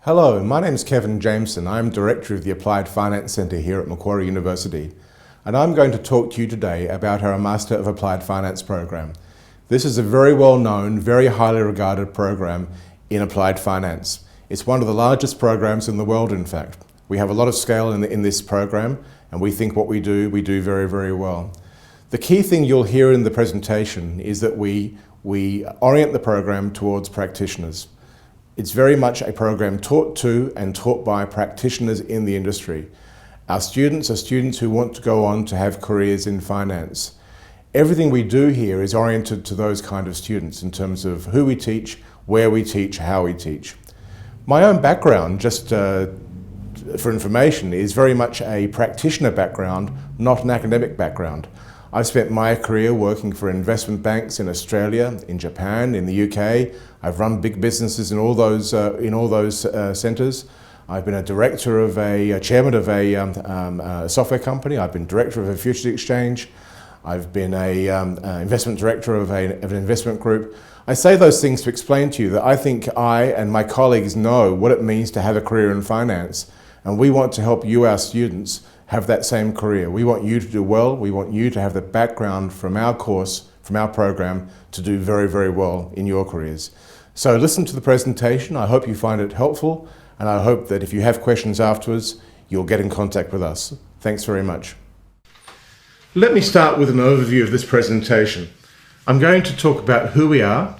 Hello, my name is Kevin Jameson. I'm Director of the Applied Finance Centre here at Macquarie University, and I'm going to talk to you today about our Master of Applied Finance program. This is a very well-known, very highly regarded program in applied finance. It's one of the largest programs in the world, in fact. We have a lot of scale in this program, and we think what we do very, very well. The key thing you'll hear in the presentation is that we orient the program towards practitioners. It's very much a program taught to and taught by practitioners in the industry. Our students are students who want to go on to have careers in finance. Everything we do here is oriented to those kind of students in terms of who we teach, where we teach, how we teach. My own background, just for information, is very much a practitioner background, not an academic background. I've spent my career working for investment banks in Australia, in Japan, in the UK. I've run big businesses in all those centres. I've been a chairman of a software company. I've been director of a futures exchange. I've been a investment director of an investment group. I say those things to explain to you that I think I and my colleagues know what it means to have a career in finance, and we want to help you, our students, have that same career. We want you to do well. We want you to have the background from our course, from our program, to do very, very well in your careers. So listen to the presentation. I hope you find it helpful, and I hope that if you have questions afterwards, you'll get in contact with us. Thanks very much. Let me start with an overview of this presentation. I'm going to talk about who we are,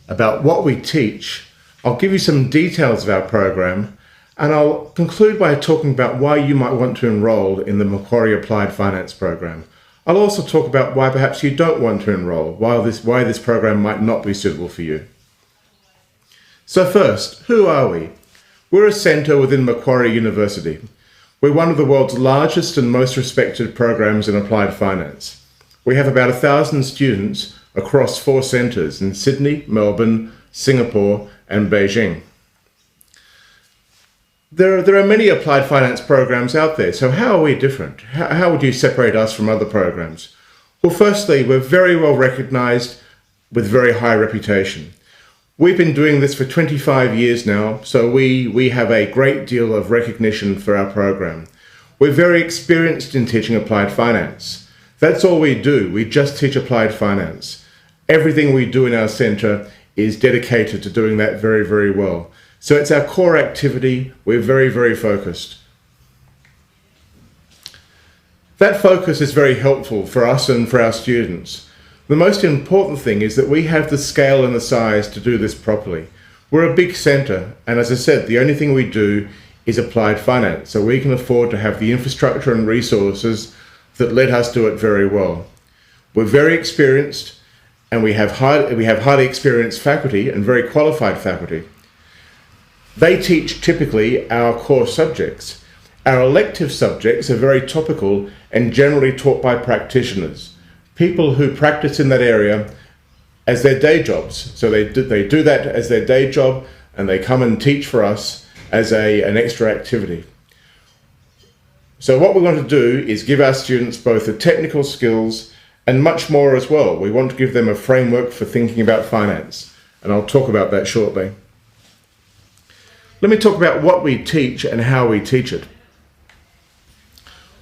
about what we teach. I'll give you some details of our program, and I'll conclude by talking about why you might want to enroll in the Macquarie Applied Finance program. I'll also talk about why perhaps you don't want to enroll, why this program might not be suitable for you. So first, who are we? We're a centre within Macquarie University. We're one of the world's largest and most respected programs in applied finance. We have about 1,000 students across 4 centres in Sydney, Melbourne, Singapore and Beijing. There are many applied finance programs out there, so how are we different? How would you separate us from other programs? Well, firstly, we're very well recognised with very high reputation. We've been doing this for 25 years now, so we have a great deal of recognition for our program. We're very experienced in teaching applied finance. That's all we do, we just teach applied finance. Everything we do in our centre is dedicated to doing that very, very well. So it's our core activity. We're very, very focused. That focus is very helpful for us and for our students. The most important thing is that we have the scale and the size to do this properly. We're a big centre, and as I said, the only thing we do is applied finance, so we can afford to have the infrastructure and resources that let us do it very well. We're very experienced, and we have highly experienced faculty and very qualified faculty. They teach typically our core subjects. Our elective subjects are very topical and generally taught by practitioners, people who practice in that area as their day jobs. So they do that as their day job, and they come and teach for us as an extra activity. So what we want to do is give our students both the technical skills and much more as well. We want to give them a framework for thinking about finance, and I'll talk about that shortly. Let me talk about what we teach and how we teach it.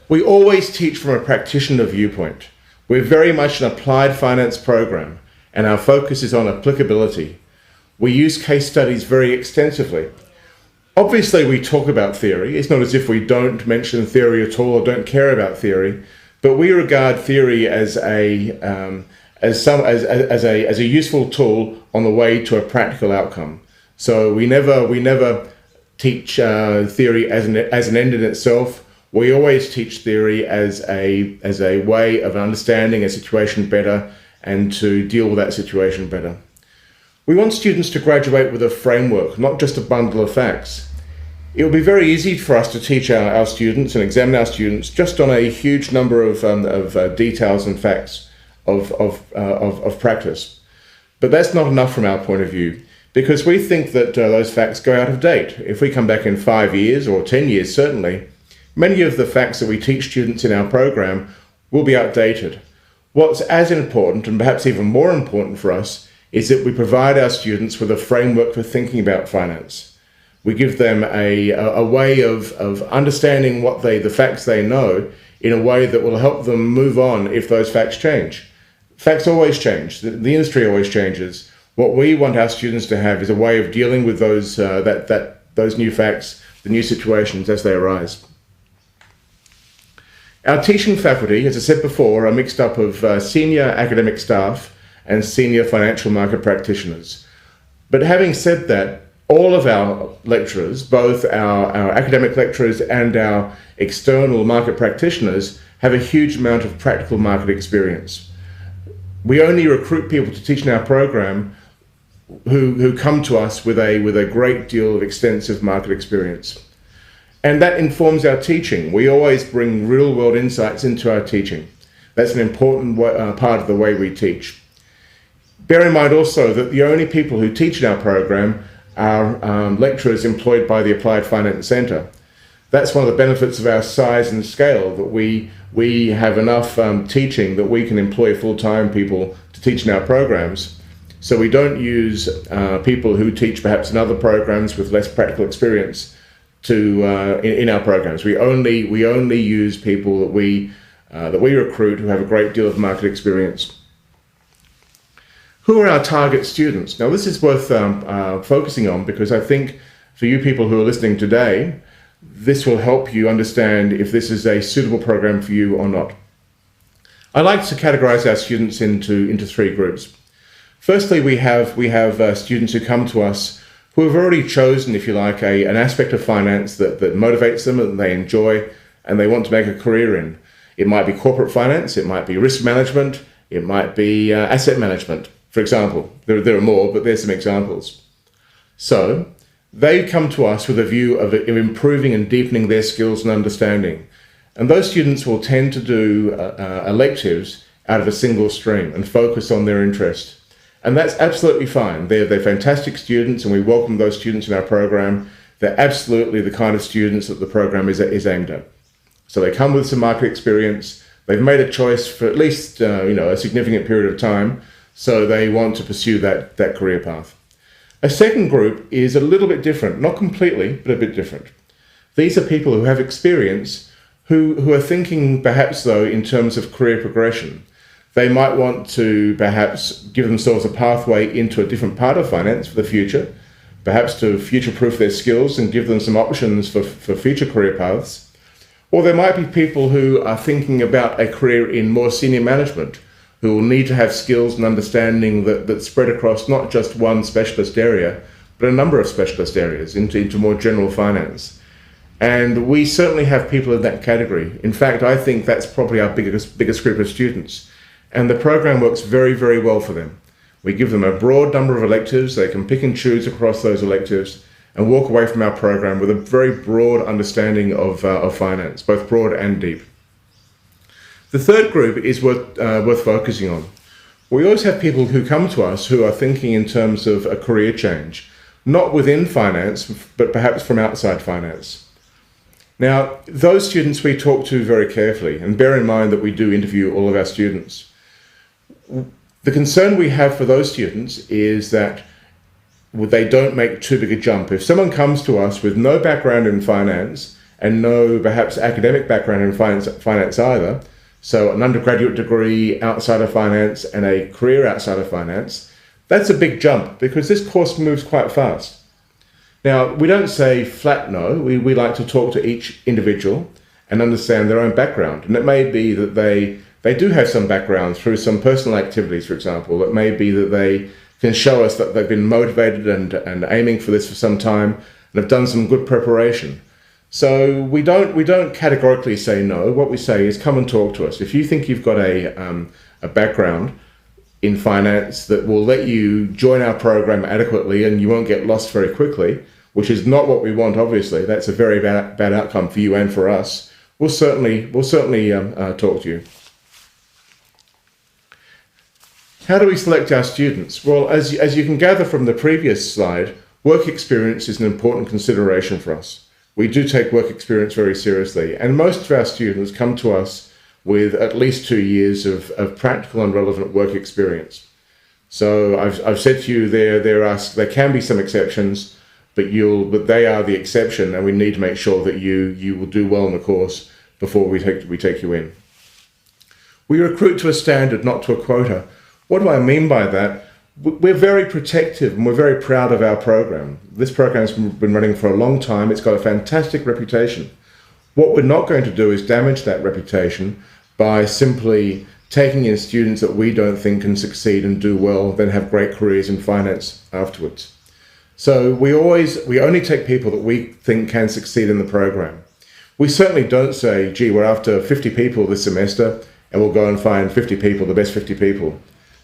We always teach from a practitioner viewpoint. We're very much an applied finance program, and our focus is on applicability. We use case studies very extensively. Obviously, we talk about theory. It's not as if we don't mention theory at all or don't care about theory, but we regard theory as a useful tool on the way to a practical outcome. So we never teach theory as an end in itself. We always teach theory as a way of understanding a situation better and to deal with that situation better. We want students to graduate with a framework, not just a bundle of facts. It will be very easy for us to teach our students and examine our students just on a huge number of details and facts of practice. But that's not enough from our point of view, because we think that those facts go out of date. If we come back in 5 years or 10 years, certainly, many of the facts that we teach students in our program will be outdated. What's as important, and perhaps even more important for us, is that we provide our students with a framework for thinking about finance. We give them a way of understanding the facts they know in a way that will help them move on if those facts change. Facts always change. The industry always changes. What we want our students to have is a way of dealing with those new facts, the new situations as they arise. Our teaching faculty, as I said before, are mixed up of senior academic staff and senior financial market practitioners. But having said that, all of our lecturers, both our academic lecturers and our external market practitioners, have a huge amount of practical market experience. We only recruit people to teach in our program who come to us with a great deal of extensive market experience. And that informs our teaching. We always bring real-world insights into our teaching. That's an important part of the way we teach. Bear in mind also that the only people who teach in our program are lecturers employed by the Applied Finance Centre. That's one of the benefits of our size and scale, that we have enough teaching that we can employ full-time people to teach in our programs. So we don't use people who teach perhaps in other programs with less practical experience in our programs. We only use people that we recruit who have a great deal of market experience. Who are our target students? Now, this is worth focusing on, because I think for you people who are listening today, this will help you understand if this is a suitable program for you or not. I like to categorize our students into three groups. Firstly, we have students who come to us who have already chosen, if you like, an aspect of finance that motivates them and they enjoy and they want to make a career in. It might be corporate finance, it might be risk management, it might be asset management, for example. There are more, but there's some examples. So they come to us with a view of improving and deepening their skills and understanding. And those students will tend to do electives out of a single stream and focus on their interest. And that's absolutely fine. They're fantastic students, and we welcome those students in our program. They're absolutely the kind of students that the program is aimed at. So they come with some market experience. They've made a choice for at least a significant period of time, so they want to pursue that career path. A second group is a little bit different, not completely, but a bit different. These are people who have experience, who are thinking perhaps though in terms of career progression. They might want to perhaps give themselves a pathway into a different part of finance for the future, perhaps to future-proof their skills and give them some options for future career paths. Or there might be people who are thinking about a career in more senior management, who will need to have skills and understanding that spread across not just one specialist area, but a number of specialist areas into more general finance. And we certainly have people in that category. In fact, I think that's probably our biggest group of students. And the program works very, very well for them. We give them a broad number of electives. They can pick and choose across those electives and walk away from our program with a very broad understanding of finance, both broad and deep. The third group is worth focusing on. We always have people who come to us who are thinking in terms of a career change, not within finance, but perhaps from outside finance. Now, those students we talk to very carefully, and bear in mind that we do interview all of our students. The concern we have for those students is that they don't make too big a jump. If someone comes to us with no background in finance and no perhaps academic background in finance either, so an undergraduate degree outside of finance and a career outside of finance, that's a big jump because this course moves quite fast. Now, we don't say flat no. We like to talk to each individual and understand their own background. And it may be that they do have some background through some personal activities, for example. It may be that they can show us that they've been motivated and aiming for this for some time and have done some good preparation. So we don't categorically say no. What we say is come and talk to us. If you think you've got a background in finance that will let you join our program adequately and you won't get lost very quickly, which is not what we want, obviously. That's a very bad outcome for you and for us. We'll certainly talk to you. How do we select our students? Well, as you can gather from the previous slide, work experience is an important consideration for us. We do take work experience very seriously, and most of our students come to us with at least 2 years of practical and relevant work experience. So I've said to you there can be some exceptions, but they are the exception, and we need to make sure that you will do well in the course before we take you in. We recruit to a standard, not to a quota. What do I mean by that? We're very protective and we're very proud of our program. This program's been running for a long time. It's got a fantastic reputation. What we're not going to do is damage that reputation by simply taking in students that we don't think can succeed and do well, then have great careers in finance afterwards. So we only take people that we think can succeed in the program. We certainly don't say, gee, we're after 50 people this semester and we'll go and find 50 people, the best 50 people.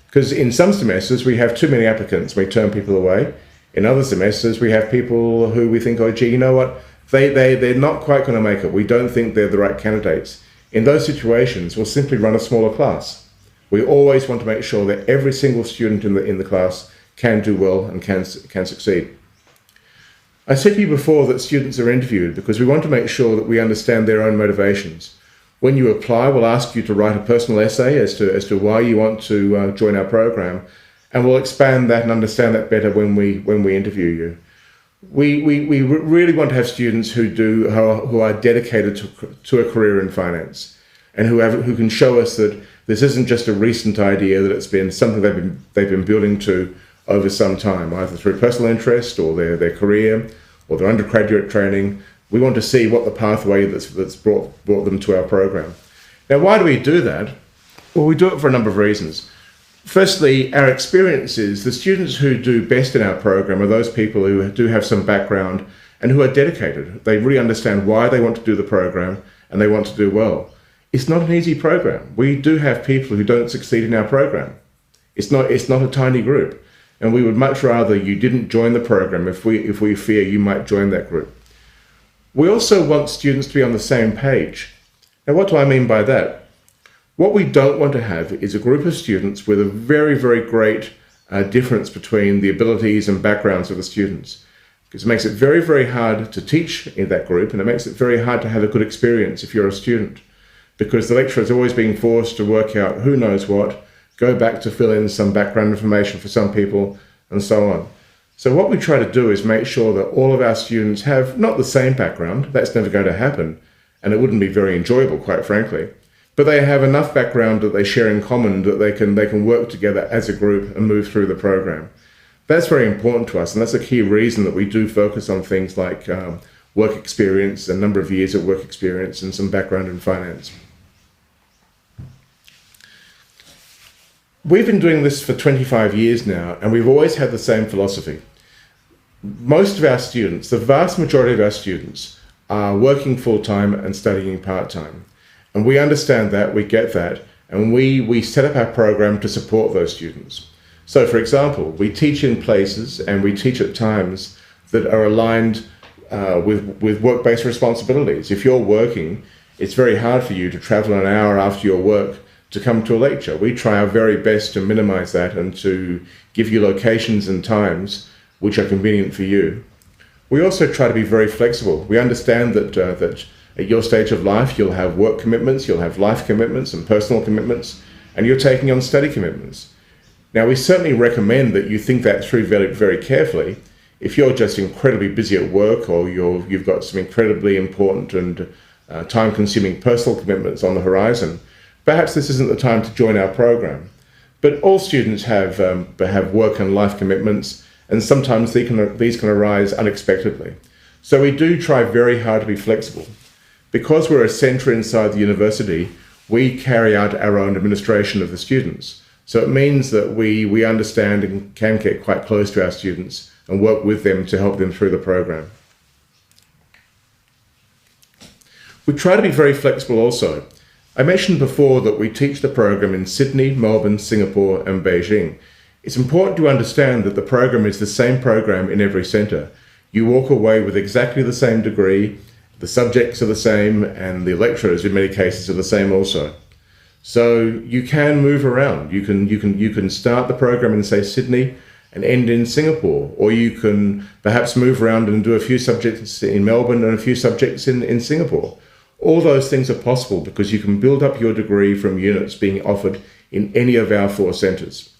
Because in some semesters we have too many applicants, we turn people away. In other semesters we have people who we think, oh gee, you know what, they're not quite going to make it. We don't think they're the right candidates. In those situations, we'll simply run a smaller class. We always want to make sure that every single student in the class can do well and can succeed. I said to you before that students are interviewed because we want to make sure that we understand their own motivations. When you apply, we'll ask you to write a personal essay as to why you want to join our program, and we'll expand that and understand that better when we interview you. We really want to have students who are dedicated to a career in finance, and who can show us that this isn't just a recent idea, that it's been something they've been building to over some time, either through personal interest or their career or their undergraduate training. We want to see what the pathway that's brought them to our program. Now, why do we do that? Well, we do it for a number of reasons. Firstly, our experience is the students who do best in our program are those people who do have some background and who are dedicated. They really understand why they want to do the program and they want to do well. It's not an easy program. We do have people who don't succeed in our program. It's not a tiny group, and we would much rather you didn't join the program if we fear you might join that group. We also want students to be on the same page. Now, what do I mean by that? What we don't want to have is a group of students with a very, very great difference between the abilities and backgrounds of the students. Because it makes it very, very hard to teach in that group, and it makes it very hard to have a good experience if you're a student. Because the lecturer is always being forced to work out who knows what, go back to fill in some background information for some people, and so on. So what we try to do is make sure that all of our students have not the same background. That's never going to happen, and it wouldn't be very enjoyable, quite frankly. But they have enough background that they share in common that they can work together as a group and move through the program. That's very important to us, and that's a key reason that we do focus on things like work experience, a number of years of work experience, and some background in finance. We've been doing this for 25 years now, and we've always had the same philosophy. Most of our students, the vast majority of our students, are working full-time and studying part-time. And we understand that, we get that, and we set up our program to support those students. So, for example, we teach in places and we teach at times that are aligned with work-based responsibilities. If you're working, it's very hard for you to travel an hour after your work to come to a lecture. We try our very best to minimize that and to give you locations and times which are convenient for you. We also try to be very flexible. We understand that at your stage of life, you'll have work commitments, you'll have life commitments and personal commitments, and you're taking on study commitments. Now, we certainly recommend that you think that through very, very carefully. If you're just incredibly busy at work, or you've got some incredibly important and time-consuming personal commitments on the horizon, perhaps this isn't the time to join our program. But all students have work and life commitments, and sometimes these can arise unexpectedly. So we do try very hard to be flexible. Because we're a centre inside the university, we carry out our own administration of the students. So it means that we understand and can get quite close to our students and work with them to help them through the program. We try to be very flexible also. I mentioned before that we teach the program in Sydney, Melbourne, Singapore and Beijing. It's important to understand that the program is the same program in every centre. You walk away with exactly the same degree, the subjects are the same, and the lecturers in many cases are the same also. So you can move around. You can start the program in, say, Sydney and end in Singapore, or you can perhaps move around and do a few subjects in Melbourne and a few subjects in Singapore. All those things are possible because you can build up your degree from units being offered in any of our 4 centres.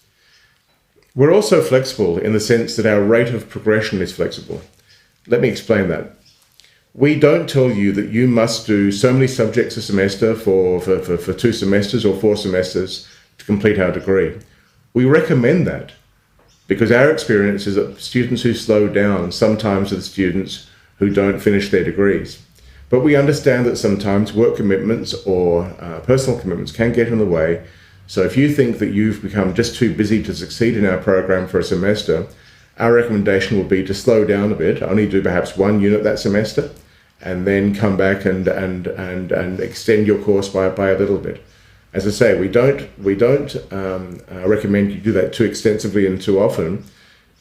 We're also flexible in the sense that our rate of progression is flexible. Let me explain that. We don't tell you that you must do so many subjects a semester for 2 semesters or 4 semesters to complete our degree. We recommend that because our experience is that students who slow down sometimes are the students who don't finish their degrees. But we understand that sometimes work commitments or personal commitments can get in the way. So if you think that you've become just too busy to succeed in our program for a semester, our recommendation will be to slow down a bit, only do perhaps 1 unit that semester, and then come back and extend your course by a little bit. As I say, we don't recommend you do that too extensively and too often,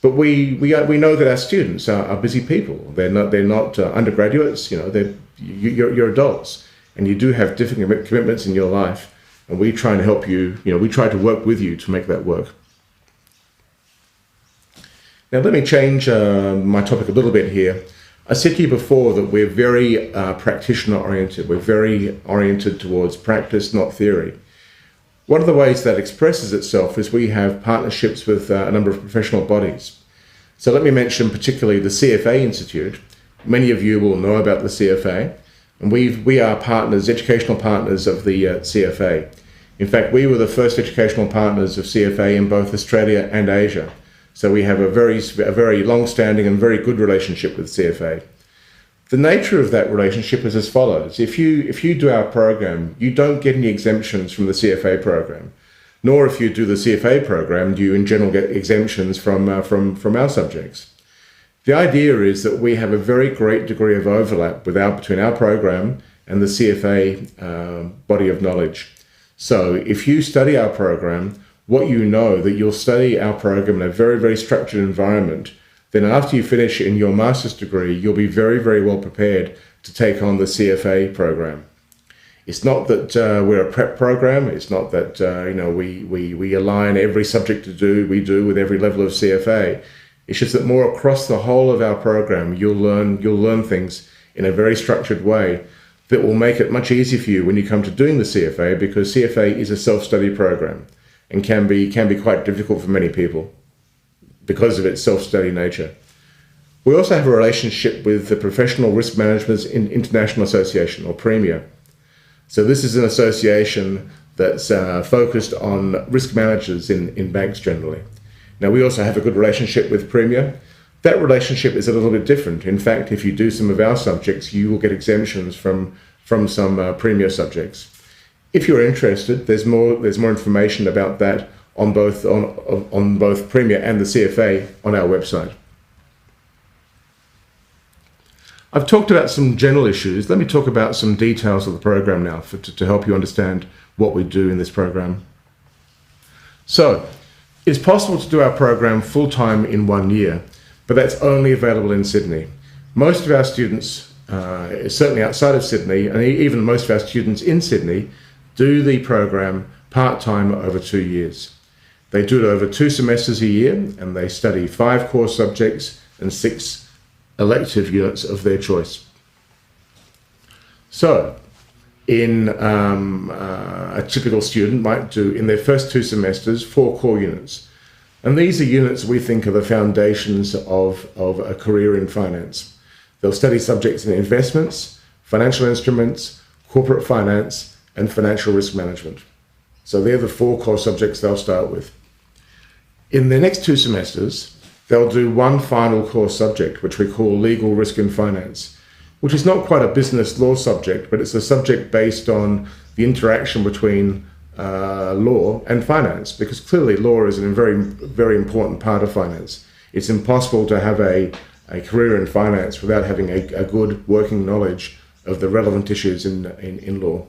but we know that our students are busy people. They're not undergraduates. You're adults, and you do have different commitments in your life, and we try and help you. We try to work with you to make that work. Now let me change my topic a little bit here. I said to you before that we're very practitioner-oriented. We're very oriented towards practice, not theory. One of the ways that expresses itself is we have partnerships with a number of professional bodies. So let me mention particularly the CFA Institute. Many of you will know about the CFA, and we are partners, educational partners of the CFA. In fact, we were the first educational partners of CFA in both Australia and Asia. So we have a very long-standing and very good relationship with CFA. The nature of that relationship is as follows. If you do our program, you don't get any exemptions from the CFA program, nor if you do the CFA program, do you in general get exemptions from our subjects. The idea is that we have a very great degree of overlap between our program and the CFA body of knowledge. So if you study our program, what you know that you'll study our program in a very, very structured environment, then after you finish in your master's degree, you'll be very, very well prepared to take on the CFA program. It's not that we're a prep program. It's not that we align every subject we do with every level of CFA. It's just that more across the whole of our program, you'll learn things in a very structured way that will make it much easier for you when you come to doing the CFA, because CFA is a self-study program and can be quite difficult for many people because of its self-study nature. We also have a relationship with the Professional Risk Management International Association, or PREMIA. So this is an association that's focused on risk managers in banks generally. Now, we also have a good relationship with PREMIA. That relationship is a little bit different. In fact, if you do some of our subjects, you will get exemptions from some PREMIA subjects. If you're interested, there's more information about that on both PREMIA and the CFA on our website. I've talked about some general issues. Let me talk about some details of the program now to help you understand what we do in this program. So, it's possible to do our program full-time in 1 year, but that's only available in Sydney. Most of our students, certainly outside of Sydney, and even most of our students in Sydney, do the program part-time over 2 years. They do it over 2 semesters a year, and they study 5 core subjects and 6 elective units of their choice. So, a typical student might do, in their first 2 semesters, 4 core units. And these are units we think are the foundations of a career in finance. They'll study subjects in investments, financial instruments, corporate finance, and financial risk management. So they're the 4 core subjects they'll start with. In their next 2 semesters, they'll do one final core subject, which we call legal risk and finance, which is not quite a business law subject, but it's a subject based on the interaction between law and finance, because clearly law is a very, very important part of finance. It's impossible to have a career in finance without having a good working knowledge of the relevant issues in law.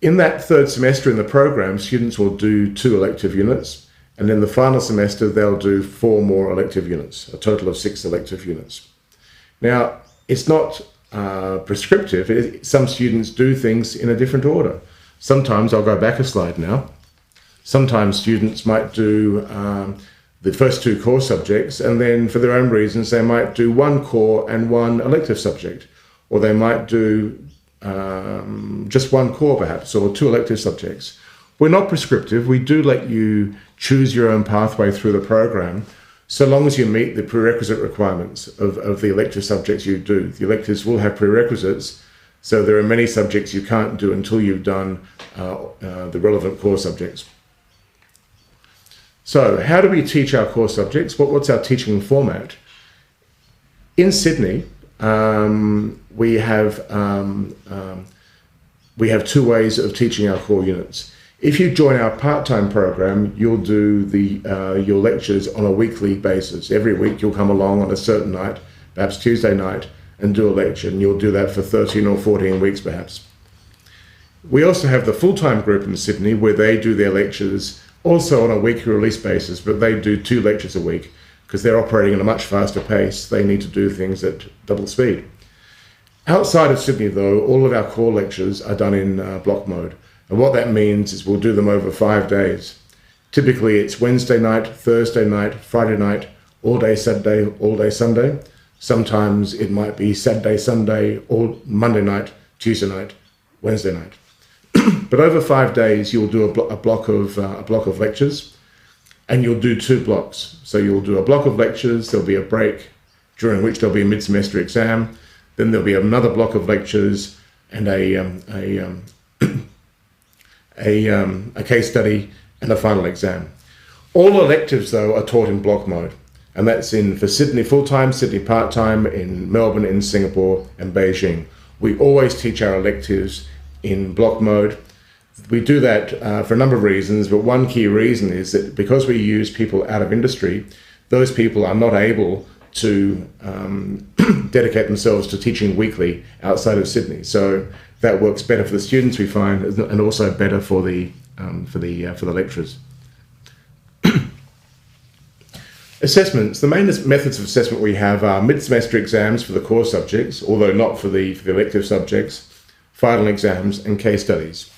In that 3rd semester in the program, students will do 2 elective units, and in the final semester, they'll do 4 more elective units, a total of 6 elective units. Now, it's not prescriptive. Some students do things in a different order. Sometimes, I'll go back a slide now, sometimes students might do the first 2 core subjects, and then for their own reasons, they might do 1 core and 1 elective subject, or they might do just 1 core perhaps, or 2 elective subjects. We're not prescriptive. We do let you choose your own pathway through the program so long as you meet the prerequisite requirements of the elective subjects you do. The electives will have prerequisites, so there are many subjects you can't do until you've done the relevant core subjects. So how do we teach our core subjects? What's our teaching format? In Sydney, we have 2 ways of teaching our core units. If you join our part-time program, you'll do your lectures on a weekly basis. Every week you'll come along on a certain night, perhaps Tuesday night, and do a lecture, and you'll do that for 13 or 14 weeks perhaps. We also have the full-time group in Sydney where they do their lectures also on a weekly release basis, but they do 2 lectures a week because they're operating at a much faster pace. They need to do things at double speed. Outside of Sydney though, all of our core lectures are done in block mode. And what that means is we'll do them over 5 days. Typically it's Wednesday night, Thursday night, Friday night, all day Saturday, all day Sunday. Sometimes it might be Saturday, Sunday, or Monday night, Tuesday night, Wednesday night. But over 5 days, you'll do a block of lectures, and you'll do 2 blocks. So you'll do a block of lectures, there'll be a break, during which there'll be a mid-semester exam, then there'll be another block of lectures and a case study and a final exam. All electives, though, are taught in block mode, and that's for Sydney full-time, Sydney part-time, in Melbourne, in Singapore, and Beijing. We always teach our electives in block mode. We do that for a number of reasons, but one key reason is that because we use people out of industry, those people are not able to dedicate themselves to teaching weekly outside of Sydney. So that works better for the students, we find, and also better for the lecturers. Assessments. The main methods of assessment we have are mid-semester exams for the core subjects, although not for the elective subjects, final exams, and case studies.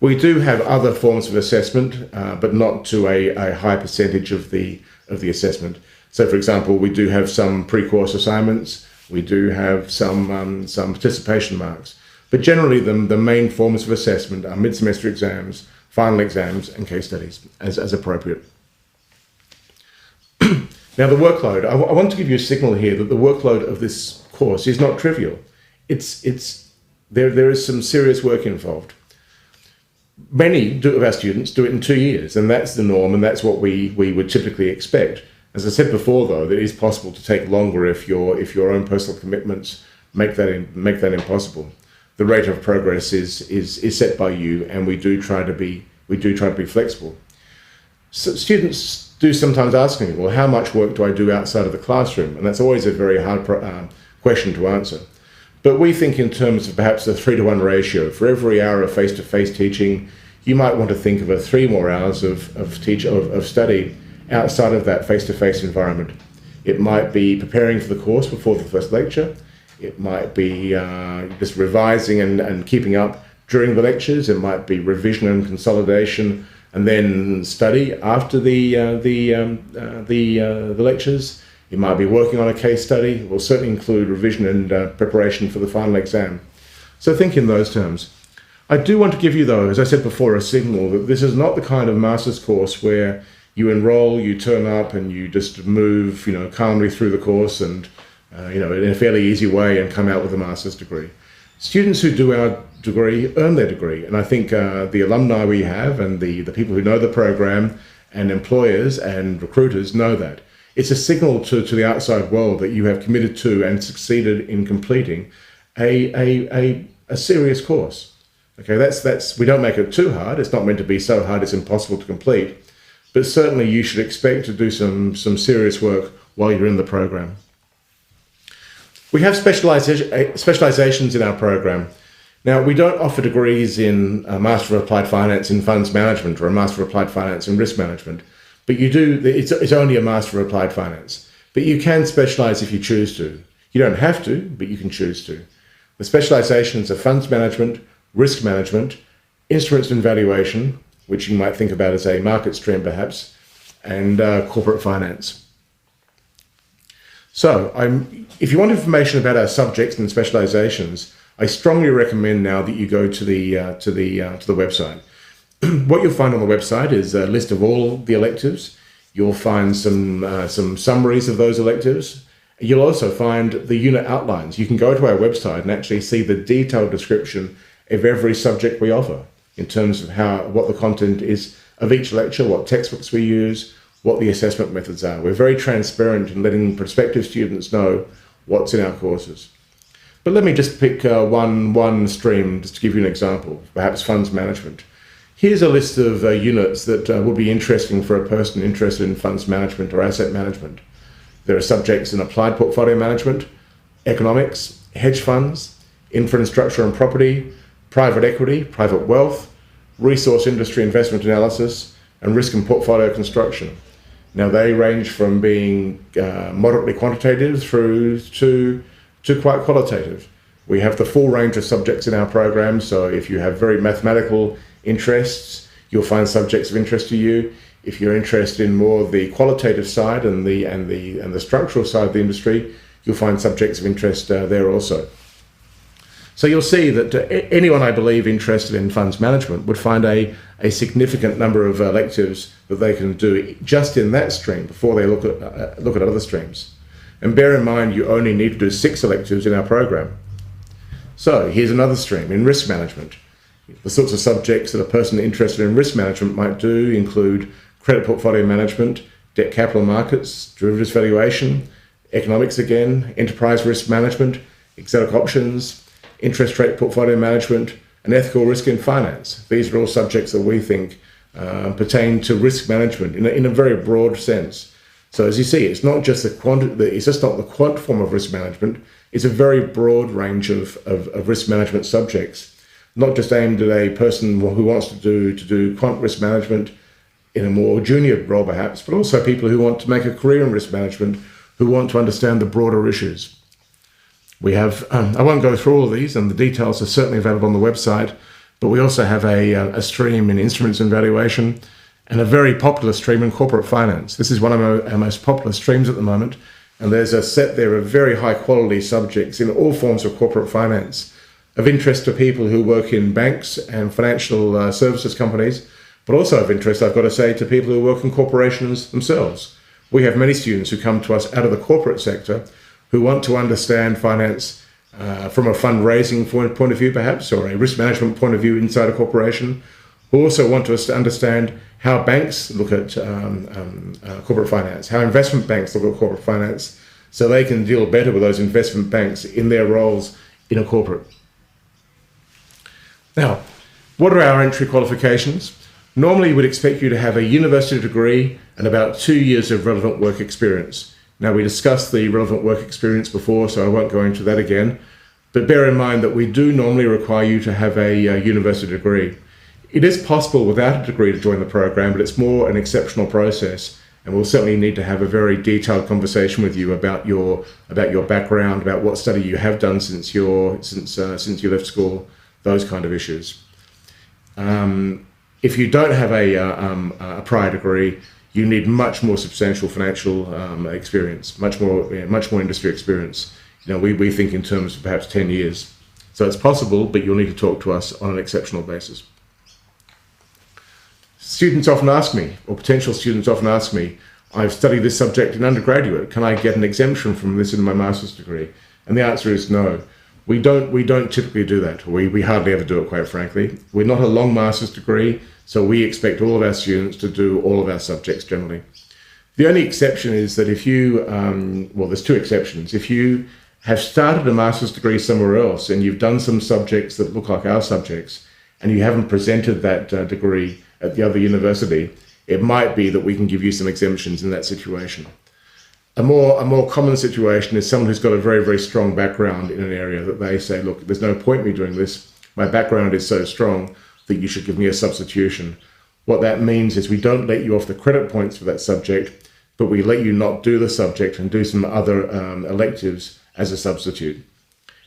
We do have other forms of assessment, but not to a high percentage of the assessment. So, for example, we do have some pre-course assignments. We do have some participation marks. But generally, the main forms of assessment are mid-semester exams, final exams, and case studies, as appropriate. Now, the workload. I want to give you a signal here that the workload of this course is not trivial. There is some serious work involved. Many of our students do it in 2 years, and that's the norm, and that's what we would typically expect. As I said before, though, that it is possible to take longer if your own personal commitments make that impossible. The rate of progress is set by you, and we do try to be flexible. So students do sometimes ask me, well, how much work do I do outside of the classroom? And that's always a very hard question to answer. But we think in terms of perhaps a 3-to-1 ratio. For every hour of face-to-face teaching, you might want to think of 3 more hours of study outside of that face-to-face environment. It might be preparing for the course before the first lecture. It might be just revising and keeping up during the lectures. It might be revision and consolidation, and then study after the lectures. It might be working on a case study. It will certainly include revision and preparation for the final exam. So think in those terms. I do want to give you, though, as I said before, a signal that this is not the kind of master's course where you enroll, you turn up, and you just move, calmly through the course and, in a fairly easy way and come out with a master's degree. Students who do our degree earn their degree, and I think the alumni we have and the people who know the program and employers and recruiters know that. It's a signal to the outside world that you have committed to and succeeded in completing a serious course. Okay, that's we don't make it too hard. It's not meant to be so hard it's impossible to complete, but certainly you should expect to do some serious work while you're in the program. We have specialisations in our program. Now, we don't offer degrees in a Master of Applied Finance in Funds Management or a Master of Applied Finance in Risk Management, but you do. It's only a Master of Applied Finance. But you can specialise if you choose to. You don't have to, but you can choose to. The specialisations are Funds Management, Risk Management, Instruments and Valuation, which you might think about as a market stream perhaps, and Corporate Finance. So, if you want information about our subjects and specialisations, I strongly recommend now that you go to the website. What you'll find on the website is a list of all the electives. You'll find some summaries of those electives. You'll also find the unit outlines. You can go to our website and actually see the detailed description of every subject we offer in terms of what the content is of each lecture, what textbooks we use, what the assessment methods are. We're very transparent in letting prospective students know what's in our courses. But let me just pick one stream just to give you an example, perhaps funds management. Here's a list of units that will be interesting for a person interested in funds management or asset management. There are subjects in applied portfolio management, economics, hedge funds, infrastructure and property, private equity, private wealth, resource industry investment analysis, and risk and portfolio construction. Now they range from being moderately quantitative through to quite qualitative. We have the full range of subjects in our program, so if you have very mathematical interests, you'll find subjects of interest to you. If you're interested in more the qualitative side and the structural side of the industry, you'll find subjects of interest there also. So you'll see that anyone, I believe, interested in funds management would find a significant number of electives that they can do just in that stream before they look at other streams. And bear in mind, you only need to do 6 electives in our program. So here's another stream in risk management. The sorts of subjects that a person interested in risk management might do include credit portfolio management, debt capital markets, derivatives valuation, economics again, enterprise risk management, exotic options, interest rate portfolio management, and ethical risk in finance. These are all subjects that we think pertain to risk management in a very broad sense. So as you see, it's not just it's just not the quant form of risk management. It's a very broad range of risk management subjects, not just aimed at a person who wants to do quant risk management in a more junior role perhaps, but also people who want to make a career in risk management, who want to understand the broader issues. We have, I won't go through all of these, and the details are certainly available on the website, but we also have a stream in instruments and valuation and a very popular stream in corporate finance. This is one of our most popular streams at the moment, and there's a set there of very high quality subjects in all forms of corporate finance of interest to people who work in banks and financial services companies, but also of interest, I've got to say, to people who work in corporations themselves. We have many students who come to us out of the corporate sector who want to understand finance from a fundraising point of view, perhaps, or a risk management point of view inside a corporation, who also want us to understand how banks look at corporate finance, how investment banks look at corporate finance, so they can deal better with those investment banks in their roles in a corporate. Now, what are our entry qualifications? Normally, we'd expect you to have a university degree and about 2 years of relevant work experience. Now, we discussed the relevant work experience before, so I won't go into that again. But bear in mind that we do normally require you to have a university degree. It is possible without a degree to join the program, but it's more an exceptional process. And we'll certainly need to have a very detailed conversation with you about your background, about what study you have done since you left school, those kind of issues. If you don't have a prior degree, you need much more substantial financial experience, much more industry experience. We think in terms of perhaps 10 years. So it's possible, but you'll need to talk to us on an exceptional basis. Students often ask me, or potential students often ask me, I've studied this subject in undergraduate, can I get an exemption from this in my master's degree? And the answer is no. We don't typically do that. We hardly ever do it, quite frankly. We're not a long master's degree, so we expect all of our students to do all of our subjects generally. The only exception is that if you, there's 2 exceptions. If you have started a master's degree somewhere else and you've done some subjects that look like our subjects and you haven't presented that degree at the other university, it might be that we can give you some exemptions in that situation. A more common situation is someone who's got a very, very strong background in an area that they say, look, there's no point me doing this. My background is so strong that you should give me a substitution. What that means is we don't let you off the credit points for that subject, but we let you not do the subject and do some other electives as a substitute.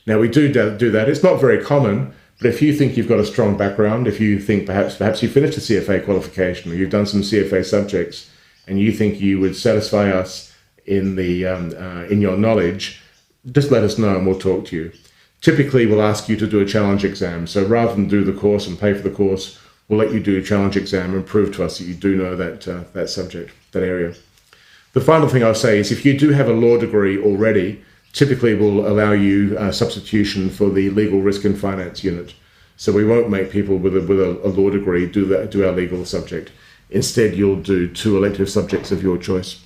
Now, we do that. It's not very common, but if you think you've got a strong background, if you think perhaps you finished a CFA qualification or you've done some CFA subjects and you think you would satisfy us in your knowledge, just let us know and we'll talk to you. Typically, we'll ask you to do a challenge exam. So rather than do the course and pay for the course, we'll let you do a challenge exam and prove to us that you do know that subject, that area. The final thing I'll say is if you do have a law degree already, typically we'll allow you substitution for the legal risk and finance unit. So we won't make people with a law degree do our legal subject. Instead, you'll do 2 elective subjects of your choice.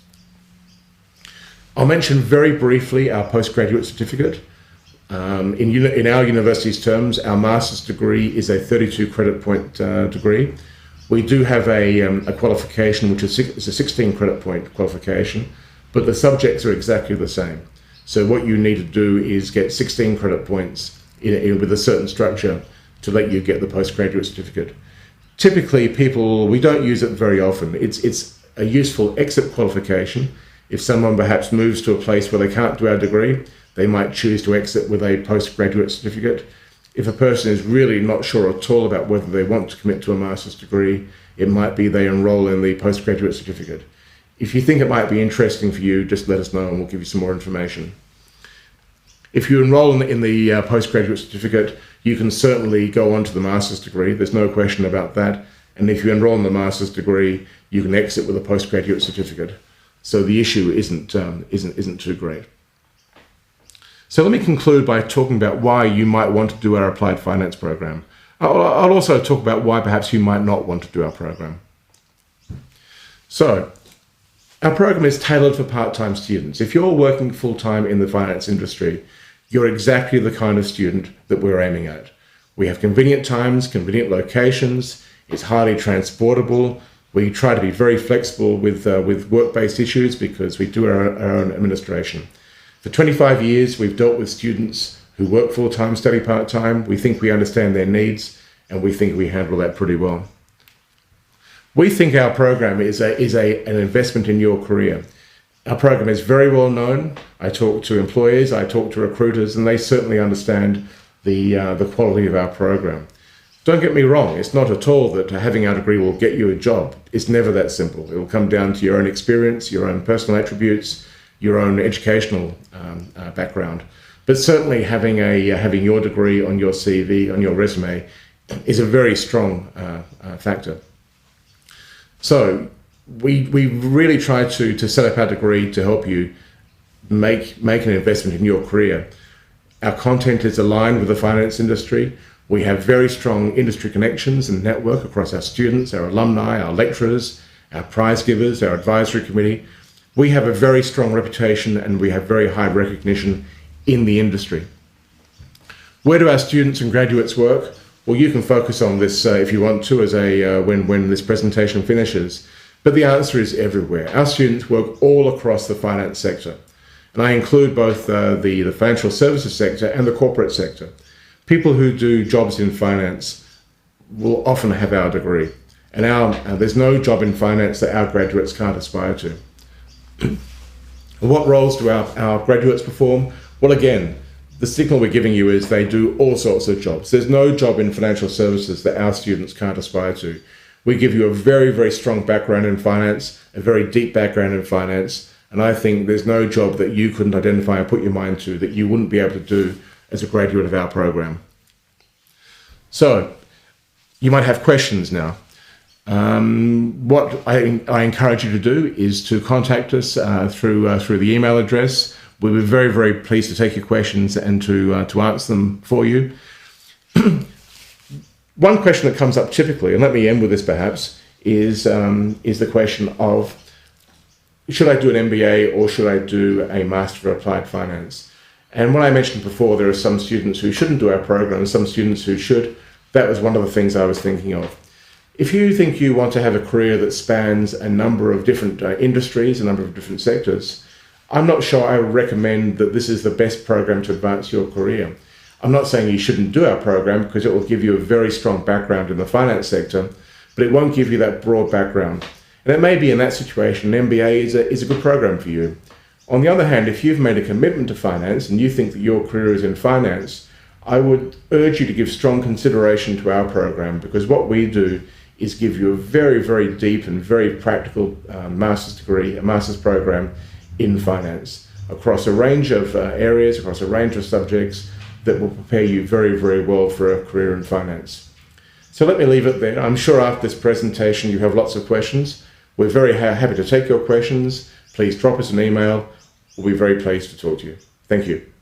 I'll mention very briefly our postgraduate certificate. In our university's terms, our master's degree is a 32 credit point degree. We do have a qualification, which is a 16 credit point qualification, but the subjects are exactly the same. So what you need to do is get 16 credit points with a certain structure to let you get the postgraduate certificate. Typically, we don't use it very often. It's a useful exit qualification. If someone perhaps moves to a place where they can't do our degree, they might choose to exit with a postgraduate certificate. If a person is really not sure at all about whether they want to commit to a master's degree, it might be they enroll in the postgraduate certificate. If you think it might be interesting for you, just let us know and we'll give you some more information. If you enroll in the postgraduate certificate, you can certainly go on to the master's degree. There's no question about that. And if you enroll in the master's degree, you can exit with a postgraduate certificate. So the issue isn't too great. So let me conclude by talking about why you might want to do our applied finance program. I'll also talk about why perhaps you might not want to do our program. So our program is tailored for part-time students. If you're working full-time in the finance industry, you're exactly the kind of student that we're aiming at. We have convenient times, convenient locations, it's highly transportable. We try to be very flexible with work-based issues because we do our own administration. For 25 years, we've dealt with students who work full-time, study part-time. We think we understand their needs, and we think we handle that pretty well. We think our program is an investment in your career. Our program is very well known. I talk to employers, I talk to recruiters, and they certainly understand the quality of our program. Don't get me wrong, it's not at all that having our degree will get you a job. It's never that simple. It will come down to your own experience, your own personal attributes, your own educational background. But certainly having your degree on your CV, on your resume, is a very strong factor. So we really try to set up our degree to help you make an investment in your career. Our content is aligned with the finance industry. We have very strong industry connections and network across our students, our alumni, our lecturers, our prize givers, our advisory committee. We have a very strong reputation and we have very high recognition in the industry. Where do our students and graduates work? Well, you can focus on this if you want to when this presentation finishes. But the answer is everywhere. Our students work all across the finance sector. And I include both the financial services sector and the corporate sector. People who do jobs in finance will often have our degree. And there's no job in finance that our graduates can't aspire to. What roles do our graduates perform? Well, again, the signal we're giving you is they do all sorts of jobs. There's no job in financial services that our students can't aspire to. We give you a very, very strong background in finance, a very deep background in finance, and I think there's no job that you couldn't identify and put your mind to that you wouldn't be able to do as a graduate of our program. So, you might have questions now. What I encourage you to do is to contact us through the email address. We'll be very, very pleased to take your questions and to answer them for you. One question that comes up typically, and let me end with this perhaps, is the question of, should I do an MBA or should I do a Master of Applied Finance? And when I mentioned before, there are some students who shouldn't do our program and some students who should. That was one of the things I was thinking of. If you think you want to have a career that spans a number of different industries, a number of different sectors, I'm not sure I would recommend that this is the best program to advance your career. I'm not saying you shouldn't do our program because it will give you a very strong background in the finance sector, but it won't give you that broad background. And it may be in that situation, an MBA is a good program for you. On the other hand, if you've made a commitment to finance and you think that your career is in finance, I would urge you to give strong consideration to our program, because what we do is give you a very, very deep and very practical master's degree, a master's program in finance across a range of areas, across a range of subjects that will prepare you very, very well for a career in finance. So let me leave it there. I'm sure after this presentation you have lots of questions. We're very happy to take your questions. Please drop us an email. We'll be very pleased to talk to you. Thank you.